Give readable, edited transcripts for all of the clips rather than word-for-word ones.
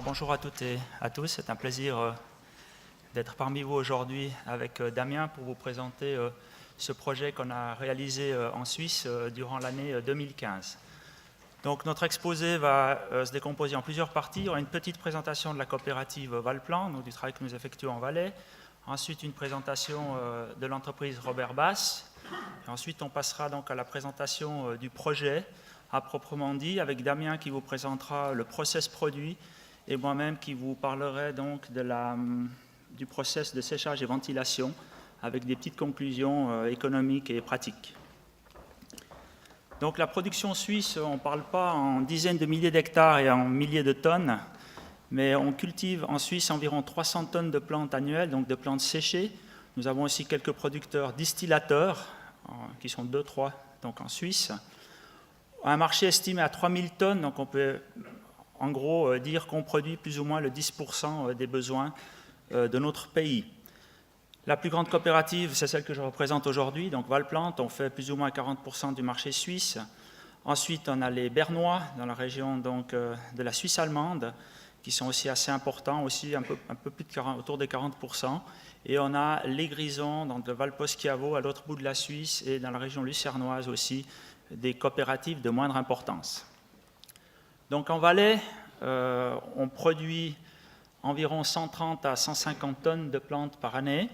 Alors bonjour à toutes et à tous, c'est un plaisir d'être parmi vous aujourd'hui avec Damien pour vous présenter ce projet qu'on a réalisé en Suisse durant l'année 2015. Donc notre exposé va se décomposer en plusieurs parties. Il y aura une petite présentation de la coopérative Valplan, donc du travail que nous effectuons en Valais. Ensuite une présentation de l'entreprise Robert Bass. Et ensuite on passera donc à la présentation du projet à proprement dit, avec Damien qui vous présentera le process produit et moi-même qui vous parlerai donc du process de séchage et ventilation avec des petites conclusions économiques et pratiques. Donc la production suisse, on ne parle pas en dizaines de milliers d'hectares et en milliers de tonnes, mais on cultive en Suisse environ 300 tonnes de plantes annuelles, donc de plantes séchées. Nous avons aussi quelques producteurs distillateurs, qui sont 2-3 donc en Suisse. Un marché estimé à 3000 tonnes, donc on peut en gros dire qu'on produit plus ou moins le 10% des besoins de notre pays. La plus grande coopérative, c'est celle que je représente aujourd'hui, donc Valplan, on fait plus ou moins 40% du marché suisse. Ensuite, on a les Bernois, dans la région donc, de la Suisse allemande, qui sont aussi assez importants, aussi un peu plus autour des 40%. Et on a les Grisons, donc de Valpo-Schiavo, à l'autre bout de la Suisse, et dans la région lucernoise aussi, des coopératives de moindre importance. Donc en Valais, on produit environ 130 à 150 tonnes de plantes par année.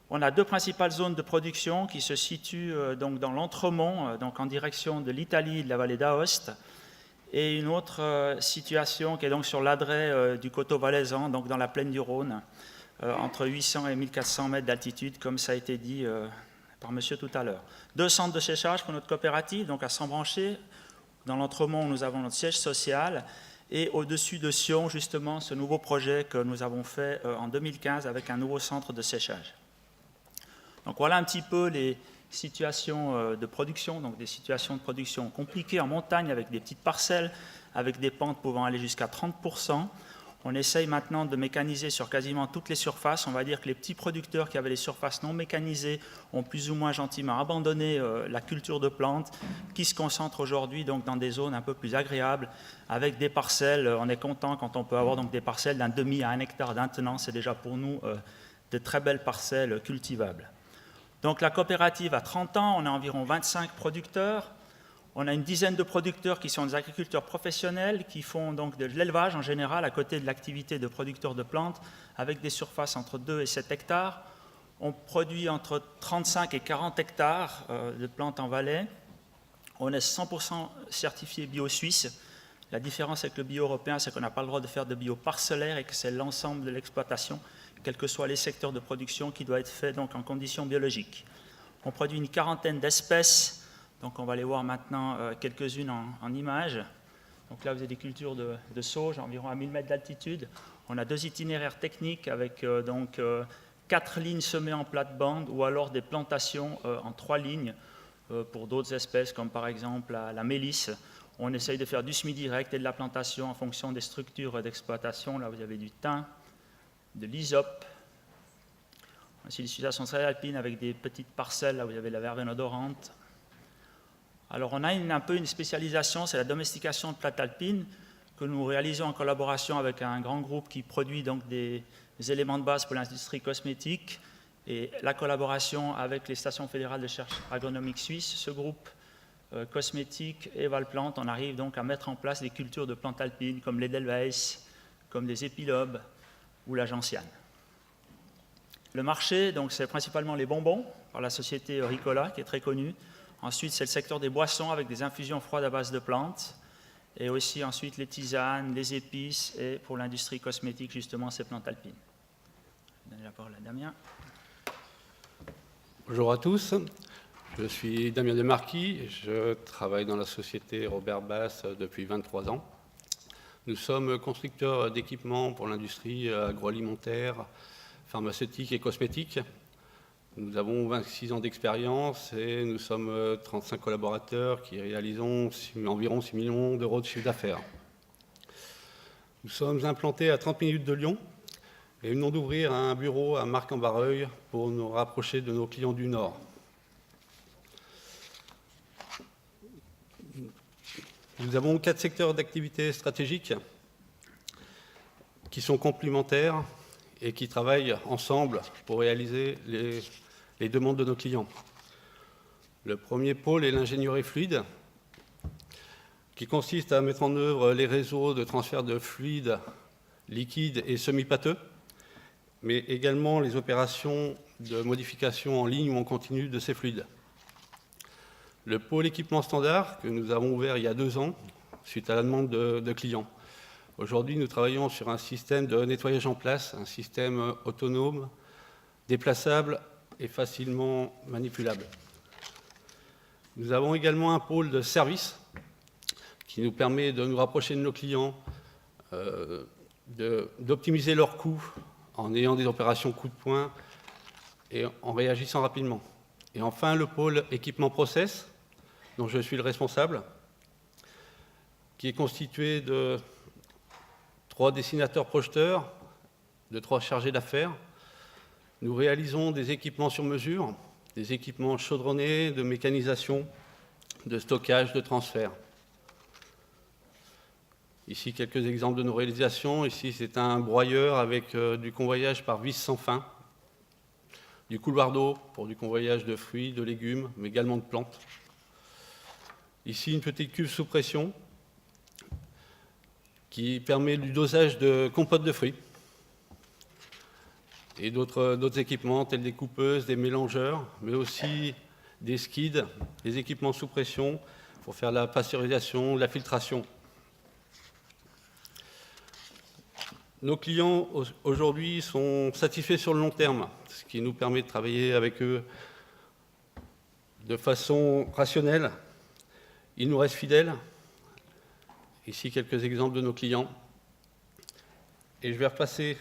On a deux principales zones de production qui se situent donc dans l'Entremont, donc en direction de l'Italie et de la vallée d'Aoste, et une autre situation qui est donc sur l'adret du coteau valaisan, donc dans la plaine du Rhône, entre 800 et 1400 mètres d'altitude, comme ça a été dit par monsieur tout à l'heure. Deux centres de séchage pour notre coopérative, donc à Sambranché. Dans l'Entremont, nous avons notre siège social. Et au-dessus de Sion, justement, ce nouveau projet que nous avons fait en 2015 avec un nouveau centre de séchage. Donc voilà un petit peu les situations de production, donc des situations de production compliquées en montagne avec des petites parcelles, avec des pentes pouvant aller jusqu'à 30%. On essaye maintenant de mécaniser sur quasiment toutes les surfaces. On va dire que les petits producteurs qui avaient les surfaces non mécanisées ont plus ou moins gentiment abandonné la culture de plantes, qui se concentrent aujourd'hui donc dans des zones un peu plus agréables, avec des parcelles. On est content quand on peut avoir donc des parcelles d'un demi à 1 hectare maintenant. C'est déjà pour nous de très belles parcelles cultivables. Donc la coopérative a 30 ans, on a environ 25 producteurs. On a une dizaine de producteurs qui sont des agriculteurs professionnels qui font donc de l'élevage en général à côté de l'activité de producteurs de plantes avec des surfaces entre 2 et 7 hectares. On produit entre 35 et 40 hectares de plantes en Valais. On est 100% certifié bio suisse. La différence avec le bio européen, c'est qu'on n'a pas le droit de faire de bio parcellaire et que c'est l'ensemble de l'exploitation, quels que soient les secteurs de production, qui doit être fait donc en conditions biologiques. On produit une quarantaine d'espèces. Donc on va les voir maintenant quelques-unes en images. Donc là, vous avez des cultures de sauge, environ à 1000 mètres d'altitude. On a deux itinéraires techniques avec 4 lignes semées en plate-bande ou alors des plantations en 3 lignes pour d'autres espèces comme par exemple la mélisse. On essaye de faire du semi-direct et de la plantation en fonction des structures d'exploitation. Là, vous avez du thym, de l'hysope. Ainsi, des situations très alpines avec des petites parcelles. Là, vous avez la verveine odorante. Alors on a un peu une spécialisation, c'est la domestication de plantes alpines que nous réalisons en collaboration avec un grand groupe qui produit donc des éléments de base pour l'industrie cosmétique et la collaboration avec les stations fédérales de recherche agronomique suisse. Ce groupe cosmétique et Valplan, on arrive donc à mettre en place des cultures de plantes alpines comme l'Edelweiss, comme des épilobes ou la gentiane. Le marché, donc c'est principalement les bonbons par la société Ricola qui est très connue. Ensuite, c'est le secteur des boissons avec des infusions froides à base de plantes. Et aussi ensuite les tisanes, les épices et pour l'industrie cosmétique, justement, ces plantes alpines. Je vais donner la parole à Damien. Bonjour à tous, je suis Damien Desmarquis, je travaille dans la société Robert Bass depuis 23 ans. Nous sommes constructeurs d'équipements pour l'industrie agroalimentaire, pharmaceutique et cosmétique. Nous avons 26 ans d'expérience et nous sommes 35 collaborateurs qui réalisons environ 6 millions d'euros de chiffre d'affaires. Nous sommes implantés à 30 minutes de Lyon et venons d'ouvrir un bureau à Marc-en-Barreuil pour nous rapprocher de nos clients du Nord. Nous avons 4 secteurs d'activité stratégiques. qui sont complémentaires et qui travaillent ensemble pour réaliser les demandes de nos clients. Le premier pôle est l'ingénierie fluide, qui consiste à mettre en œuvre les réseaux de transfert de fluides, liquides et semi-pâteux, mais également les opérations de modification en ligne ou en continu de ces fluides. Le pôle équipement standard, que nous avons ouvert il y a 2 ans, suite à la demande de clients. Aujourd'hui, nous travaillons sur un système de nettoyage en place, un système autonome, déplaçable et facilement manipulable. Nous avons également un pôle de service qui nous permet de nous rapprocher de nos clients, d'optimiser leurs coûts en ayant des opérations coup de poing et en réagissant rapidement. Et enfin, le pôle équipement process, dont je suis le responsable, qui est constitué de 3 dessinateurs projeteurs, de 3 chargés d'affaires. Nous réalisons des équipements sur mesure, des équipements chaudronnés, de mécanisation, de stockage, de transfert. Ici, quelques exemples de nos réalisations. Ici, c'est un broyeur avec du convoyage par vis sans fin, du couloir d'eau pour du convoyage de fruits, de légumes, mais également de plantes. Ici, une petite cuve sous pression qui permet du dosage de compote de fruits et d'autres équipements tels des coupeuses, des mélangeurs, mais aussi des skids, des équipements sous pression pour faire la pasteurisation, la filtration. Nos clients aujourd'hui sont satisfaits sur le long terme, ce qui nous permet de travailler avec eux de façon rationnelle. Ils nous restent fidèles. Ici, quelques exemples de nos clients. Et je vais repasser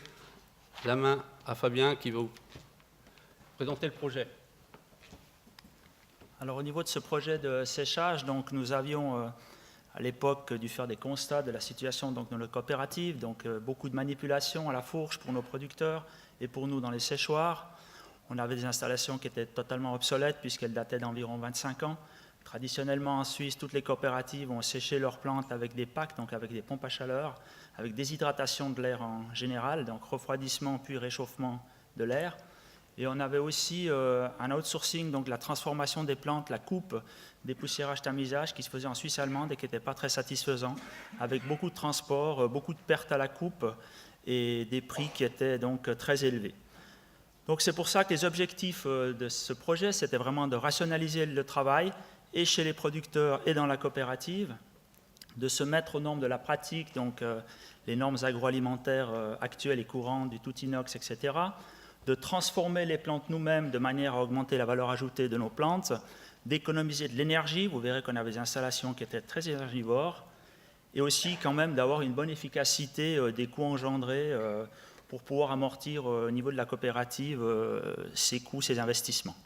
la main à Fabien qui va vous présenter le projet. Alors au niveau de ce projet de séchage, donc, nous avions à l'époque dû faire des constats de la situation donc, dans notre coopérative, donc beaucoup de manipulations à la fourche pour nos producteurs et pour nous dans les séchoirs. On avait des installations qui étaient totalement obsolètes puisqu'elles dataient d'environ 25 ans. Traditionnellement en Suisse, toutes les coopératives ont séché leurs plantes avec des packs, donc avec des pompes à chaleur, avec déshydratation de l'air en général, donc refroidissement puis réchauffement de l'air. Et on avait aussi un outsourcing, donc la transformation des plantes, la coupe, dépoussiérage, tamisage qui se faisait en Suisse allemande et qui n'était pas très satisfaisant, avec beaucoup de transport, beaucoup de pertes à la coupe et des prix qui étaient donc très élevés. Donc c'est pour ça que les objectifs de ce projet, c'était vraiment de rationaliser le travail et chez les producteurs et dans la coopérative, de se mettre aux normes de la pratique, donc les normes agroalimentaires actuelles et courantes, du tout inox, etc., de transformer les plantes nous-mêmes de manière à augmenter la valeur ajoutée de nos plantes, d'économiser de l'énergie, vous verrez qu'on avait des installations qui étaient très énergivores, et aussi quand même d'avoir une bonne efficacité des coûts engendrés pour pouvoir amortir au niveau de la coopérative ces coûts, ces investissements.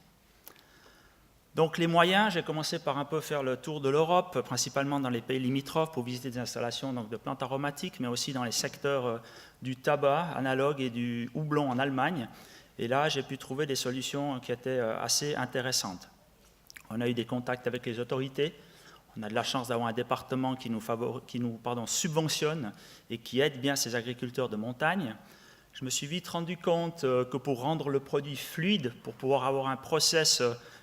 Donc les moyens, j'ai commencé par un peu faire le tour de l'Europe, principalement dans les pays limitrophes pour visiter des installations donc, de plantes aromatiques, mais aussi dans les secteurs du tabac analogue et du houblon en Allemagne. Et là, j'ai pu trouver des solutions qui étaient assez intéressantes. On a eu des contacts avec les autorités. On a de la chance d'avoir un département qui nous subventionne et qui aide bien ces agriculteurs de montagne. Je me suis vite rendu compte que pour rendre le produit fluide, pour pouvoir avoir un process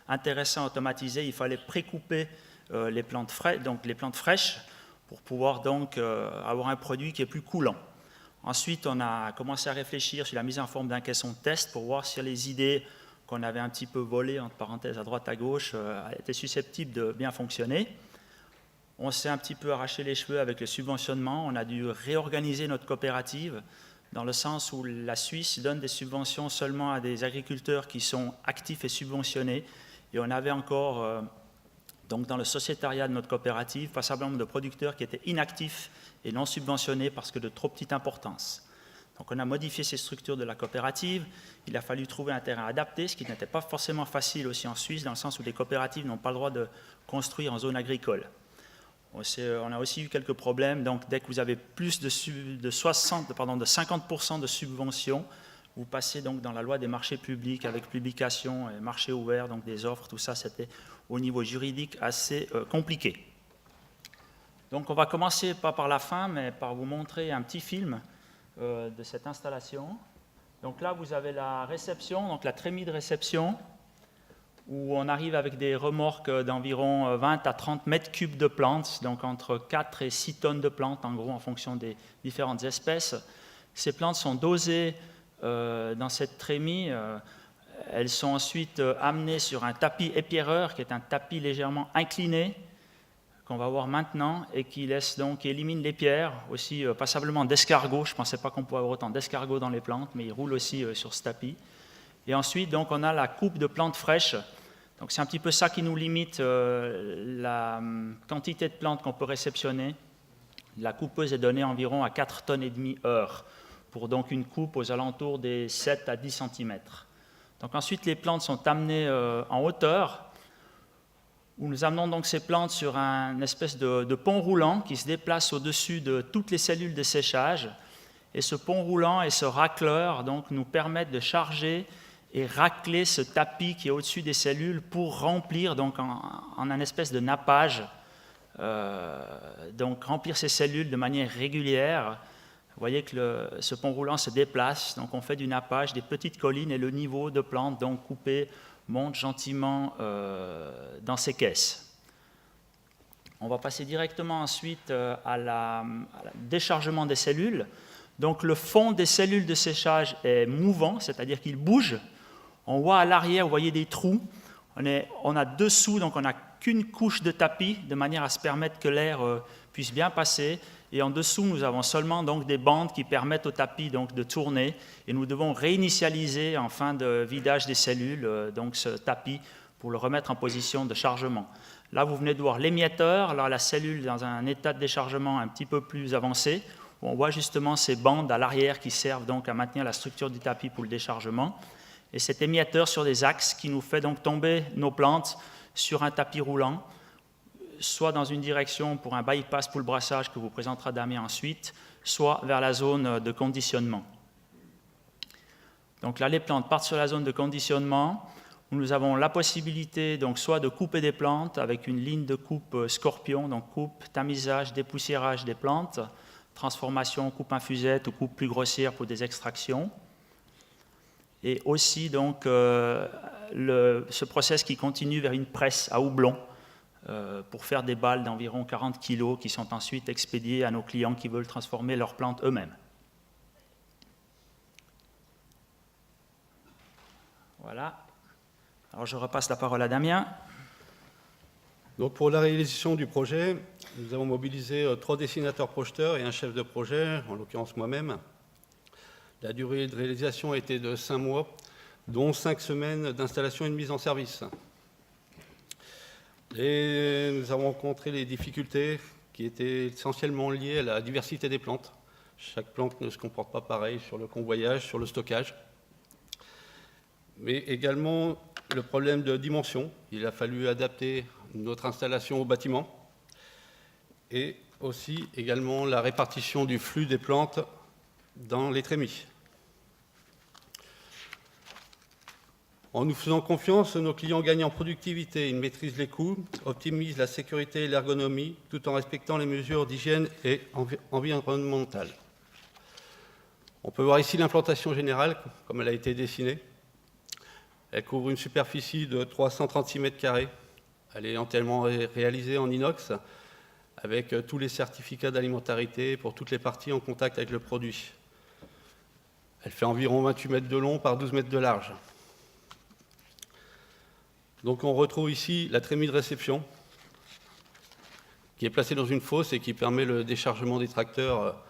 intéressant, automatisé, il fallait précouper les plantes fraîches pour pouvoir donc avoir un produit qui est plus coulant. Ensuite, on a commencé à réfléchir sur la mise en forme d'un caisson de test pour voir si les idées qu'on avait un petit peu volées, entre parenthèses, à droite à gauche, étaient susceptibles de bien fonctionner. On s'est un petit peu arraché les cheveux avec le subventionnement. On a dû réorganiser notre coopérative dans le sens où la Suisse donne des subventions seulement à des agriculteurs qui sont actifs et subventionnés. Et on avait encore, donc dans le sociétariat de notre coopérative, un certain nombre de producteurs qui étaient inactifs et non subventionnés parce que de trop petite importance. Donc on a modifié ces structures de la coopérative. Il a fallu trouver un terrain adapté, ce qui n'était pas forcément facile aussi en Suisse, dans le sens où les coopératives n'ont pas le droit de construire en zone agricole. On a aussi eu quelques problèmes. Donc dès que vous avez plus de 50% de subventions, vous passez donc dans la loi des marchés publics avec publication et marché ouvert, donc des offres, tout ça, c'était au niveau juridique assez compliqué. Donc on va commencer pas par la fin, mais par vous montrer un petit film de cette installation. Donc là, vous avez la réception, donc la trémie de réception, où on arrive avec des remorques d'environ 20 à 30 mètres cubes de plantes, donc entre 4 et 6 tonnes de plantes, en gros, en fonction des différentes espèces. Ces plantes sont dosées dans cette trémie. Elles sont ensuite amenées sur un tapis épierreur, qui est un tapis légèrement incliné, qu'on va voir maintenant, et qui élimine les pierres, aussi passablement d'escargots. Je ne pensais pas qu'on pouvait avoir autant d'escargots dans les plantes, mais ils roulent aussi sur ce tapis. Et ensuite, donc, on a la coupe de plantes fraîches. Donc, c'est un petit peu ça qui nous limite la quantité de plantes qu'on peut réceptionner. La coupeuse est donnée environ à 4,5 tonnes heure, pour donc une coupe aux alentours des 7 à 10 cm. Donc, ensuite, les plantes sont amenées en hauteur, où nous amenons donc ces plantes sur un espèce de pont roulant qui se déplace au-dessus de toutes les cellules de séchage. Et ce pont roulant et ce racleur donc, nous permettent de charger et racler ce tapis qui est au-dessus des cellules pour remplir donc, en un espèce de nappage, donc remplir ces cellules de manière régulière. Vous voyez que ce pont roulant se déplace, donc on fait du nappage, des petites collines, et le niveau de plantes donc coupées monte gentiment dans ces caisses. On va passer directement ensuite à la déchargement des cellules. Donc le fond des cellules de séchage est mouvant, c'est-à-dire qu'il bouge. On voit à l'arrière, vous voyez des trous. On a dessous, donc on n'a qu'une couche de tapis, de manière à se permettre que l'air puisse bien passer. Et en dessous, nous avons seulement donc des bandes qui permettent au tapis donc, de tourner. Et nous devons réinitialiser en fin de vidage des cellules donc ce tapis pour le remettre en position de chargement. Là, vous venez de voir l'émietteur, là, la cellule dans un état de déchargement un petit peu plus avancé. Où on voit justement ces bandes à l'arrière qui servent donc à maintenir la structure du tapis pour le déchargement. Et cet émietteur sur des axes qui nous fait donc tomber nos plantes sur un tapis roulant, soit dans une direction pour un bypass pour le brassage que vous présentera Damien ensuite, soit vers la zone de conditionnement. Donc là, les plantes partent sur la zone de conditionnement, où nous avons la possibilité donc, soit de couper des plantes avec une ligne de coupe scorpion, donc coupe, tamisage, dépoussiérage des plantes, transformation, coupe infusette ou coupe plus grossière pour des extractions. Et aussi donc, ce process qui continue vers une presse à houblon, pour faire des balles d'environ 40 kg qui sont ensuite expédiées à nos clients qui veulent transformer leurs plantes eux-mêmes. Voilà. Alors je repasse la parole à Damien. Donc pour la réalisation du projet, nous avons mobilisé 3 dessinateurs projeteurs et un chef de projet, en l'occurrence moi-même. La durée de réalisation a été de 5 mois, dont 5 semaines d'installation et de mise en service. Et nous avons rencontré les difficultés qui étaient essentiellement liées à la diversité des plantes. Chaque plante ne se comporte pas pareil sur le convoyage, sur le stockage. Mais également le problème de dimension. Il a fallu adapter notre installation au bâtiment. Et aussi également la répartition du flux des plantes dans les trémies. En nous faisant confiance, nos clients gagnent en productivité, ils maîtrisent les coûts, optimisent la sécurité et l'ergonomie, tout en respectant les mesures d'hygiène et environnementales. On peut voir ici l'implantation générale, comme elle a été dessinée. Elle couvre une superficie de 336 m². Elle est entièrement réalisée en inox, avec tous les certificats d'alimentarité pour toutes les parties en contact avec le produit. Elle fait environ 28 mètres de long par 12 mètres de large. Donc on retrouve ici la trémie de réception qui est placée dans une fosse et qui permet le déchargement des tracteurs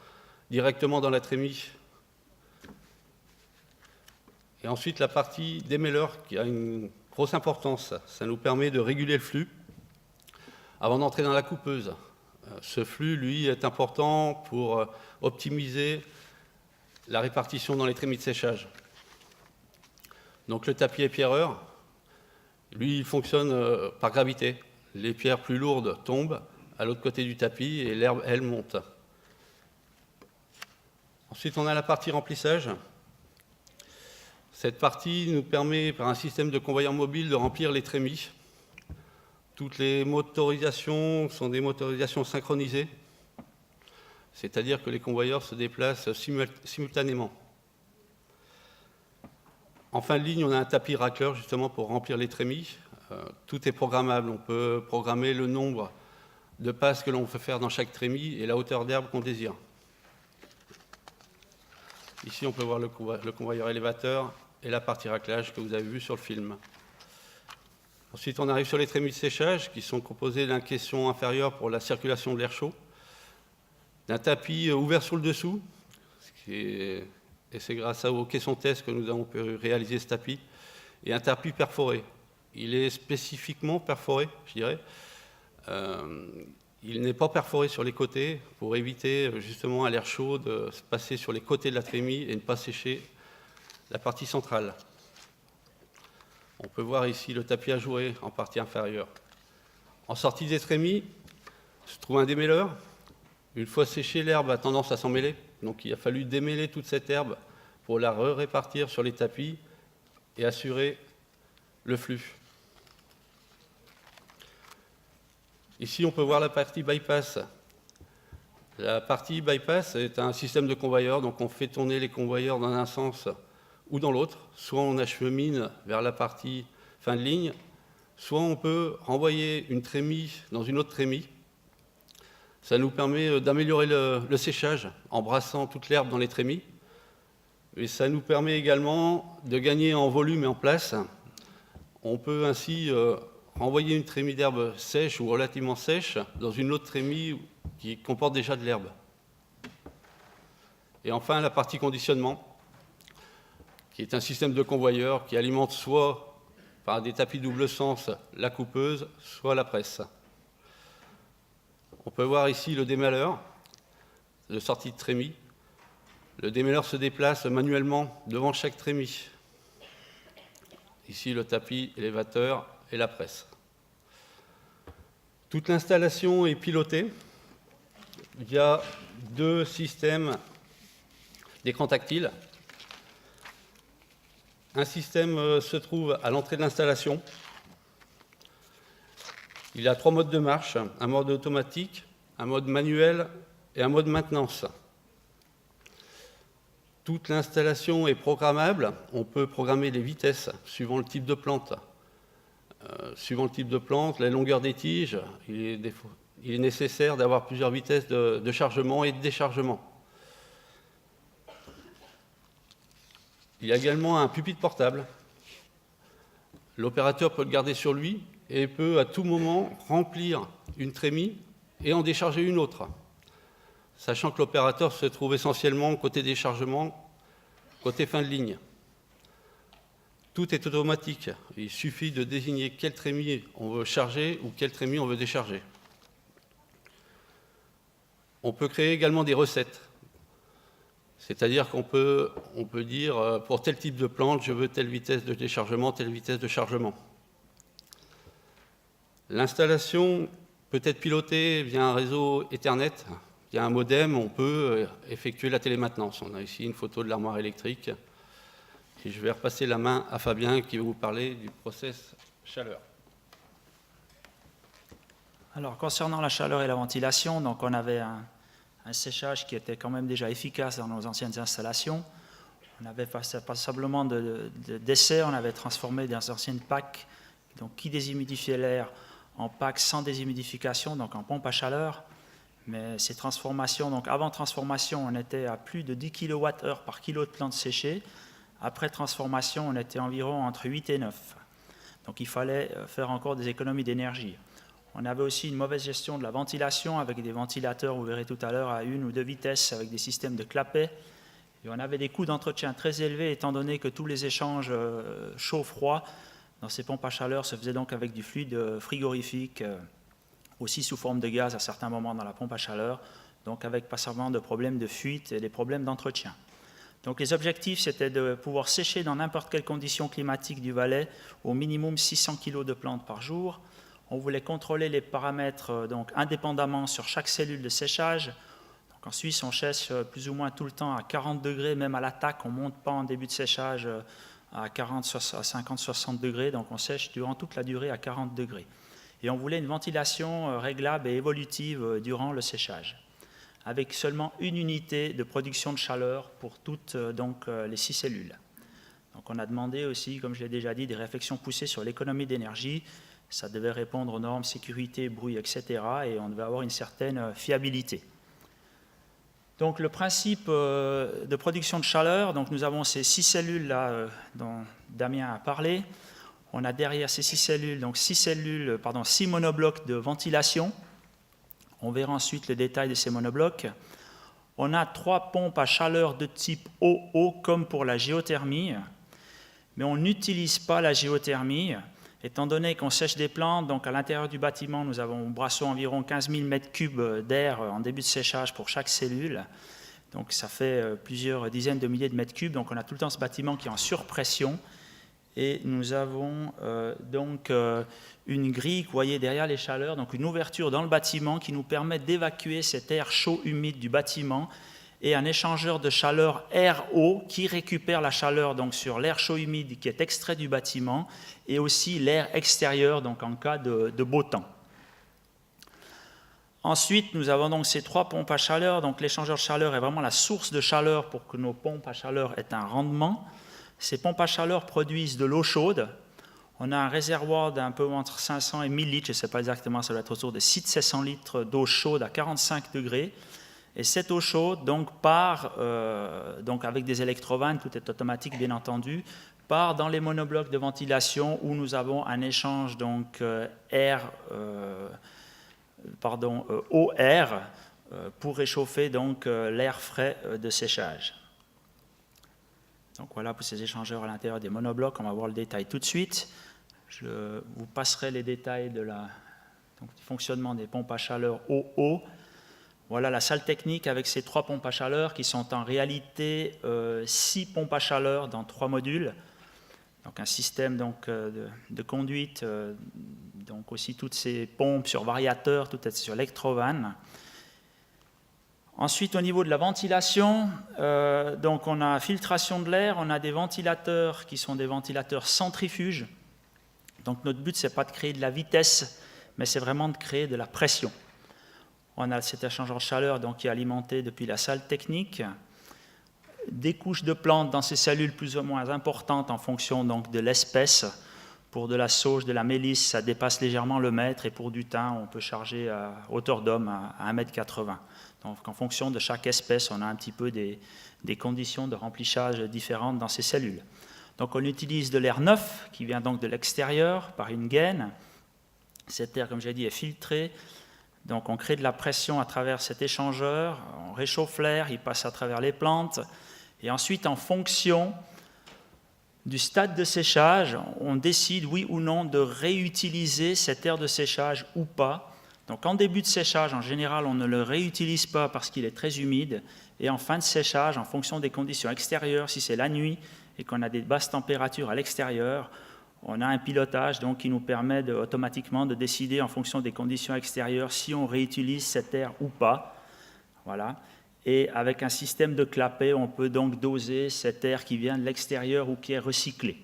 directement dans la trémie. Et ensuite la partie démêleur qui a une grosse importance. Ça nous permet de réguler le flux avant d'entrer dans la coupeuse. Ce flux, lui, est important pour optimiser la répartition dans les trémies de séchage. Donc le tapis épierreur, lui, il fonctionne par gravité. Les pierres plus lourdes tombent à l'autre côté du tapis et l'herbe, elle, monte. Ensuite, on a la partie remplissage. Cette partie nous permet, par un système de convoyeur mobile, de remplir les trémies. Toutes les motorisations sont des motorisations synchronisées. c'est-à-dire que les convoyeurs se déplacent simultanément. En fin de ligne, on a un tapis racleur justement pour remplir les trémies. Tout est programmable, on peut programmer le nombre de passes que l'on veut faire dans chaque trémie et la hauteur d'herbe qu'on désire. Ici, on peut voir le convoyeur élévateur et la partie raclage que vous avez vu sur le film. Ensuite, on arrive sur les trémies de séchage qui sont composées d'un caisson inférieur pour la circulation de l'air chaud, d'un tapis ouvert sur le dessous, et c'est grâce au caisson test que nous avons pu réaliser ce tapis, et un tapis perforé. Il est spécifiquement perforé, je dirais. Il n'est pas perforé sur les côtés pour éviter justement à l'air chaud de se passer sur les côtés de la trémie et ne pas sécher la partie centrale. On peut voir ici le tapis ajouré en partie inférieure. En sortie des trémies se trouve un démêleur. Une fois séchée, l'herbe a tendance à s'en mêler. Donc il a fallu démêler toute cette herbe pour la répartir sur les tapis et assurer le flux. Ici, on peut voir la partie bypass. La partie bypass est un système de convoyeurs, donc on fait tourner les convoyeurs dans un sens ou dans l'autre. Soit on achemine vers la partie fin de ligne, soit on peut renvoyer une trémie dans une autre trémie. Ça nous permet d'améliorer le séchage en brassant toute l'herbe dans les trémies. Et ça nous permet également de gagner en volume et en place. On peut ainsi renvoyer une trémie d'herbe sèche ou relativement sèche dans une autre trémie qui comporte déjà de l'herbe. Et enfin, la partie conditionnement, qui est un système de convoyeur qui alimente soit par des tapis double sens la coupeuse, soit la presse. On peut voir ici le démêleur de sortie de trémie. Le démêleur se déplace manuellement devant chaque trémie. Ici, le tapis élévateur et la presse. Toute l'installation est pilotée via deux systèmes d'écran tactile. Un système se trouve à l'entrée de l'installation. Il y a 3 modes de marche, un mode automatique, un mode manuel et un mode maintenance. Toute l'installation est programmable. On peut programmer les vitesses suivant le type de plante. Suivant le type de plante, la longueur des tiges, il est nécessaire d'avoir plusieurs vitesses de chargement et de déchargement. Il y a également un pupitre portable. L'opérateur peut le garder sur lui et peut à tout moment remplir une trémie et en décharger une autre, sachant que l'opérateur se trouve essentiellement côté déchargement, côté fin de ligne. Tout est automatique. Il suffit de désigner quelle trémie on veut charger ou quelle trémie on veut décharger. On peut créer également des recettes. C'est-à-dire qu'on peut dire, pour tel type de plante, je veux telle vitesse de déchargement, telle vitesse de chargement. L'installation peut être pilotée via un réseau Ethernet, via un modem, on peut effectuer la télémaintenance. On a ici une photo de l'armoire électrique. Et je vais repasser la main à Fabien qui va vous parler du process chaleur. Alors, concernant la chaleur et la ventilation, donc on avait un séchage qui était quand même déjà efficace dans nos anciennes installations. On avait passablement d'essais, on avait transformé des anciennes packs donc, qui déshumidifiaient l'air en packs sans déshumidification, donc en pompe à chaleur. Mais ces transformations, donc avant transformation, on était à plus de 10 kWh par kilo de plantes séchées. Après transformation, on était environ entre 8 et 9. Donc il fallait faire encore des économies d'énergie. On avait aussi une mauvaise gestion de la ventilation avec des ventilateurs, vous verrez tout à l'heure, à 1 ou 2 vitesses avec des systèmes de clapet. Et on avait des coûts d'entretien très élevés étant donné que tous les échanges chaud-froid dans ces pompes à chaleur se faisaient donc avec du fluide frigorifique, aussi sous forme de gaz à certains moments dans la pompe à chaleur, donc avec passablement de problèmes de fuite et des problèmes d'entretien. Donc les objectifs, c'était de pouvoir sécher dans n'importe quelle condition climatique du Valais au minimum 600 kg de plantes par jour. On voulait contrôler les paramètres donc, indépendamment sur chaque cellule de séchage. Donc, en Suisse, on sèche plus ou moins tout le temps à 40 degrés, même à l'attaque, on ne monte pas en début de séchage à 50-60 degrés, donc on sèche durant toute la durée à 40 degrés. Et on voulait une ventilation réglable et évolutive durant le séchage. avec seulement une unité de production de chaleur pour toutes les 6 cellules. Donc on a demandé aussi, comme je l'ai déjà dit, des réflexions poussées sur l'économie d'énergie. Ça devait répondre aux normes sécurité, bruit, etc. Et on devait avoir une certaine fiabilité. Donc le principe de production de chaleur, donc nous avons ces 6 cellules là dont Damien a parlé. On a derrière ces 6 cellules, donc 6 monoblocs de ventilation. On verra ensuite le détail de ces monoblocs. On a 3 pompes à chaleur de type OO comme pour la géothermie, mais on n'utilise pas la géothermie, étant donné qu'on sèche des plantes. Donc à l'intérieur du bâtiment, nous brassons environ 15 000 m3 d'air en début de séchage pour chaque cellule. Donc ça fait plusieurs dizaines de milliers de mètres cubes. Donc on a tout le temps ce bâtiment qui est en surpression. Et nous avons une grille, vous voyez derrière les chaleurs, donc une ouverture dans le bâtiment qui nous permet d'évacuer cet air chaud humide du bâtiment, et un échangeur de chaleur air-eau qui récupère la chaleur donc sur l'air chaud humide qui est extrait du bâtiment, et aussi l'air extérieur donc en cas de beau temps. Ensuite, nous avons donc ces 3 pompes à chaleur. Donc l'échangeur de chaleur est vraiment la source de chaleur pour que nos pompes à chaleur aient un rendement. Ces pompes à chaleur produisent de l'eau chaude. On a un réservoir d'un peu entre 500 et 1000 litres, je ne sais pas exactement, ça doit être autour de 600 litres d'eau chaude à 45 degrés. Et cette eau chaude part, avec des électrovannes, tout est automatique bien entendu, part dans les monoblocs de ventilation où nous avons un échange eau-air pour réchauffer l'air frais de séchage. Donc voilà pour ces échangeurs à l'intérieur des monoblocs, on va voir le détail tout de suite. Je vous passerai les détails du fonctionnement des pompes à chaleur OO. Voilà la salle technique avec ces 3 pompes à chaleur qui sont en réalité 6 pompes à chaleur dans 3 modules. Donc un système de conduite, donc aussi toutes ces pompes sur variateur, tout est sur électrovanne. Ensuite, au niveau de la ventilation, donc on a filtration de l'air, on a des ventilateurs qui sont des ventilateurs centrifuges. Donc notre but, ce n'est pas de créer de la vitesse, mais c'est vraiment de créer de la pression. On a cet échangeur de chaleur qui est alimenté depuis la salle technique. Des couches de plantes dans ces cellules plus ou moins importantes en fonction de l'espèce. Pour de la sauge, de la mélisse, ça dépasse légèrement le mètre, et pour du thym, on peut charger à hauteur d'homme à 1,80 m. Donc en fonction de chaque espèce, on a un petit peu des conditions de remplissage différentes dans ces cellules. Donc on utilise de l'air neuf qui vient donc de l'extérieur par une gaine. Cet air, comme j'ai dit, est filtré. Donc on crée de la pression à travers cet échangeur, on réchauffe l'air, il passe à travers les plantes. Et ensuite, en fonction du stade de séchage, on décide oui ou non de réutiliser cet air de séchage ou pas. Donc en début de séchage, en général, on ne le réutilise pas parce qu'il est très humide. Et en fin de séchage, en fonction des conditions extérieures, si c'est la nuit et qu'on a des basses températures à l'extérieur, on a un pilotage qui nous permet automatiquement de décider en fonction des conditions extérieures si on réutilise cet air ou pas. Voilà. Et avec un système de clapet, on peut donc doser cet air qui vient de l'extérieur ou qui est recyclé.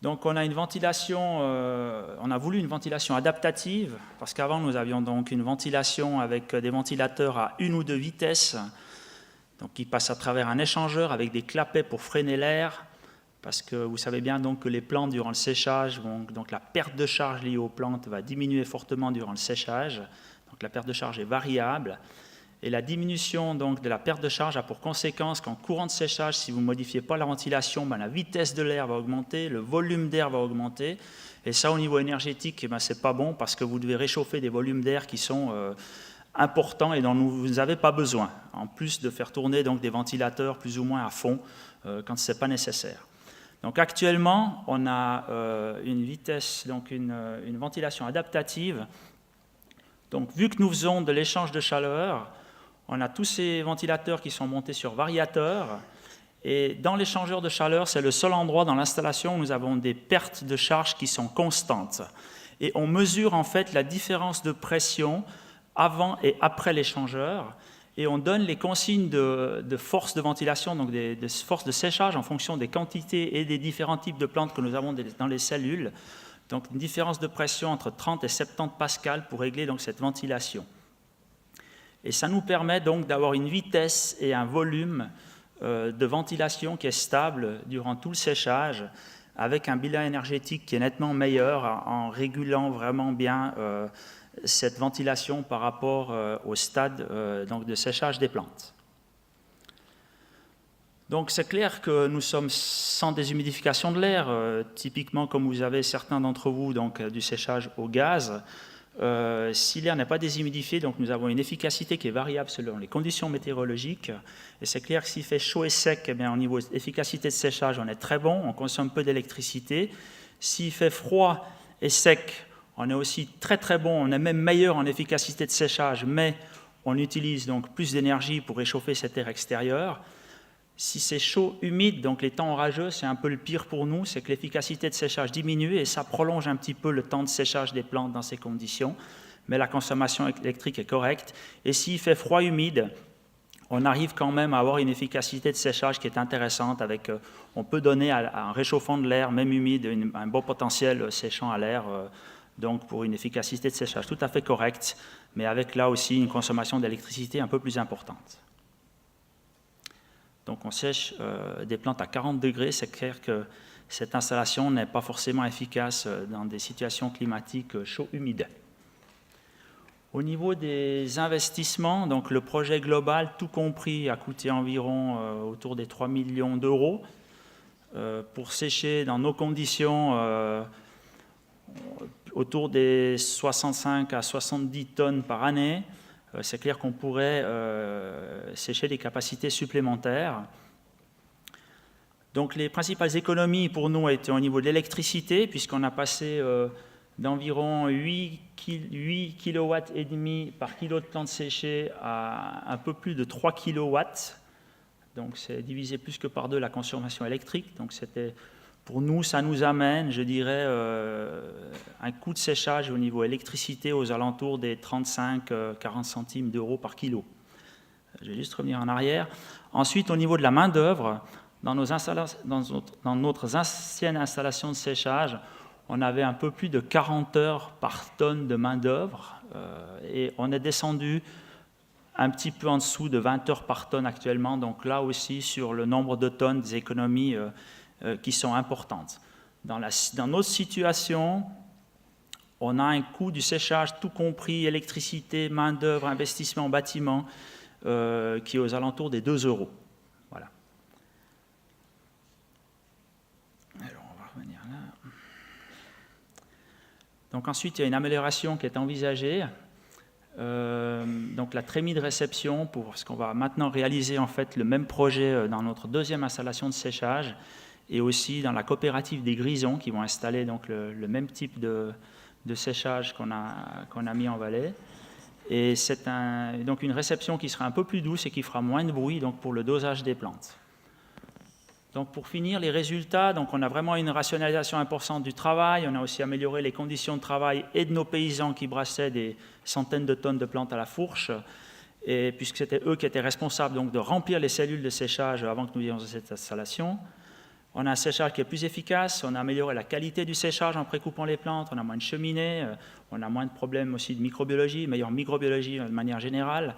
Donc on a une ventilation, on a voulu une ventilation adaptative, parce qu'avant nous avions donc une ventilation avec des ventilateurs à 1 ou 2 vitesses, donc qui passent à travers un échangeur avec des clapets pour freiner l'air, parce que vous savez bien que les plantes durant le séchage, donc la perte de charge liée aux plantes va diminuer fortement durant le séchage, donc la perte de charge est variable. Et la diminution de la perte de charge a pour conséquence qu'en courant de séchage, si vous ne modifiez pas la ventilation, la vitesse de l'air va augmenter, le volume d'air va augmenter. Et ça, au niveau énergétique, ce n'est pas bon parce que vous devez réchauffer des volumes d'air qui sont importants et dont vous n'avez pas besoin, en plus de faire tourner des ventilateurs plus ou moins à fond quand ce n'est pas nécessaire. Donc actuellement, on a une ventilation adaptative. Donc vu que nous faisons de l'échange de chaleur, on a tous ces ventilateurs qui sont montés sur variateur, et dans l'échangeur de chaleur, c'est le seul endroit dans l'installation où nous avons des pertes de charge qui sont constantes. Et on mesure en fait la différence de pression avant et après l'échangeur, et on donne les consignes de force de ventilation, donc de force de séchage en fonction des quantités et des différents types de plantes que nous avons dans les cellules. Donc une différence de pression entre 30 et 70 pascal pour régler cette ventilation. Et ça nous permet donc d'avoir une vitesse et un volume de ventilation qui est stable durant tout le séchage, avec un bilan énergétique qui est nettement meilleur en régulant vraiment bien cette ventilation par rapport au stade donc de séchage des plantes. Donc c'est clair que nous sommes sans déshumidification de l'air, typiquement comme vous avez certains d'entre vous donc, du séchage au gaz. Si l'air n'est pas déshumidifié, donc nous avons une efficacité qui est variable selon les conditions météorologiques. Et c'est clair que s'il fait chaud et sec, eh bien, au niveau efficacité de séchage, on est très bon, on consomme peu d'électricité. S'il fait froid et sec, on est aussi très très bon, on est même meilleur en efficacité de séchage, mais on utilise donc plus d'énergie pour réchauffer cet air extérieur. Si c'est chaud, humide, donc les temps orageux, c'est un peu le pire pour nous, c'est que l'efficacité de séchage diminue et ça prolonge un petit peu le temps de séchage des plantes dans ces conditions, mais la consommation électrique est correcte. Et s'il fait froid, humide, on arrive quand même à avoir une efficacité de séchage qui est intéressante. On peut donner à un réchauffant de l'air, même humide, un bon potentiel séchant à l'air, donc pour une efficacité de séchage tout à fait correcte, mais avec là aussi une consommation d'électricité un peu plus importante. Donc on sèche des plantes à 40 degrés, c'est clair que cette installation n'est pas forcément efficace dans des situations climatiques chaud-humides. Au niveau des investissements, donc le projet global, tout compris, a coûté environ autour des 3 millions d'euros. Pour sécher dans nos conditions, autour des 65 à 70 tonnes par année. C'est clair qu'on pourrait sécher des capacités supplémentaires. Donc les principales économies pour nous étaient au niveau de l'électricité, puisqu'on a passé d'environ 8 kW et demi par kilo de plantes séchées à un peu plus de 3 kW. Donc c'est divisé plus que par deux la consommation électrique. Donc pour nous, ça nous amène, je dirais, un coût de séchage au niveau électricité aux alentours des 35-40 centimes d'euros par kilo. Je vais juste revenir en arrière. Ensuite, au niveau de la main-d'œuvre, dans notre ancienne installation de séchage, on avait un peu plus de 40 heures par tonne de main-d'œuvre et on est descendu un petit peu en dessous de 20 heures par tonne actuellement. Donc là aussi, sur le nombre de tonnes, des économies qui sont importantes. Dans notre situation, on a un coût du séchage, tout compris électricité, main-d'œuvre, investissement en bâtiment, qui est aux alentours des 2 euros. Voilà. Alors, on va revenir là. Donc ensuite, il y a une amélioration qui est envisagée. Donc la trémie de réception, parce qu'on va maintenant réaliser en fait le même projet dans notre deuxième installation de séchage, et aussi dans la coopérative des Grisons, qui vont installer donc le même type de séchage qu'on a mis en vallée. Et c'est donc une réception qui sera un peu plus douce et qui fera moins de bruit donc pour le dosage des plantes. Donc pour finir, les résultats, donc on a vraiment une rationalisation importante du travail, on a aussi amélioré les conditions de travail et de nos paysans qui brassaient des centaines de tonnes de plantes à la fourche, et puisque c'était eux qui étaient responsables donc, de remplir les cellules de séchage avant que nous ayons cette installation. On a un séchage qui est plus efficace, on a amélioré la qualité du séchage en précoupant les plantes, on a moins de cheminées, on a moins de problèmes aussi de microbiologie, meilleure microbiologie de manière générale.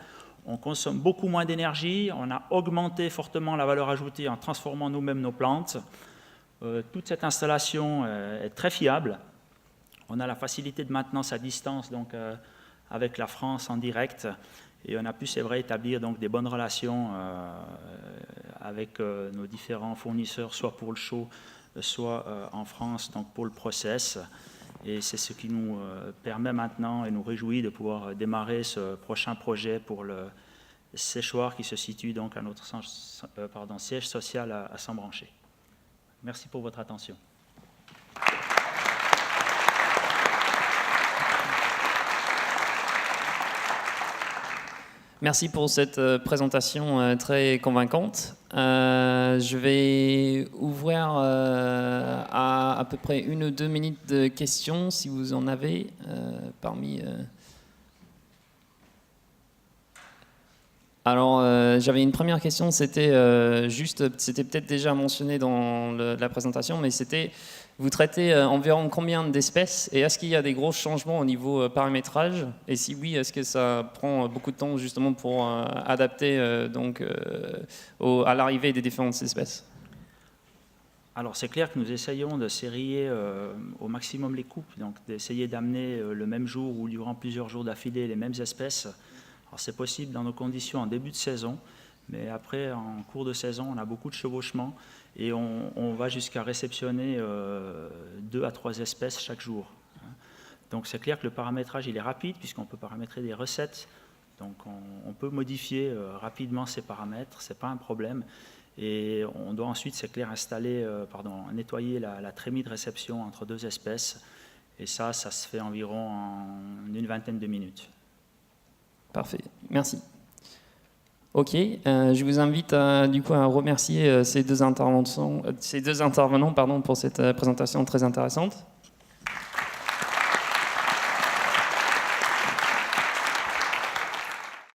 On consomme beaucoup moins d'énergie, on a augmenté fortement la valeur ajoutée en transformant nous-mêmes nos plantes. Toute cette installation est très fiable. On a la facilité de maintenance à distance donc, avec la France en direct. Et on a pu, c'est vrai, établir donc, des bonnes relations avec nos différents fournisseurs, soit pour le chaud, soit en France donc pour le process. Et c'est ce qui nous permet maintenant et nous réjouit de pouvoir démarrer ce prochain projet pour le séchoir qui se situe donc à notre siège social à Sembrancher. Merci pour votre attention. Merci pour cette présentation très convaincante. Je vais ouvrir à peu près 1 ou 2 minutes de questions, si vous en avez, parmi... Alors, j'avais une première question, c'était c'était peut-être déjà mentionné dans la présentation, mais c'était, vous traitez environ combien d'espèces et est-ce qu'il y a des gros changements au niveau paramétrage? Et si oui, est-ce que ça prend beaucoup de temps justement pour adapter à l'arrivée des différentes espèces? Alors c'est clair que nous essayons de sérier au maximum les coupes, donc d'essayer d'amener le même jour ou durant plusieurs jours d'affilée les mêmes espèces. Alors c'est possible dans nos conditions en début de saison, mais après en cours de saison on a beaucoup de chevauchements et on va jusqu'à réceptionner 2 à 3 espèces chaque jour. Donc c'est clair que le paramétrage il est rapide puisqu'on peut paramétrer des recettes, donc on peut modifier rapidement ces paramètres, c'est pas un problème. Et on doit ensuite, c'est clair, nettoyer la trémie de réception entre 2 espèces. Et ça se fait environ en une vingtaine de minutes. Parfait, merci. Ok, je vous invite à remercier ces deux intervenants pour cette présentation très intéressante.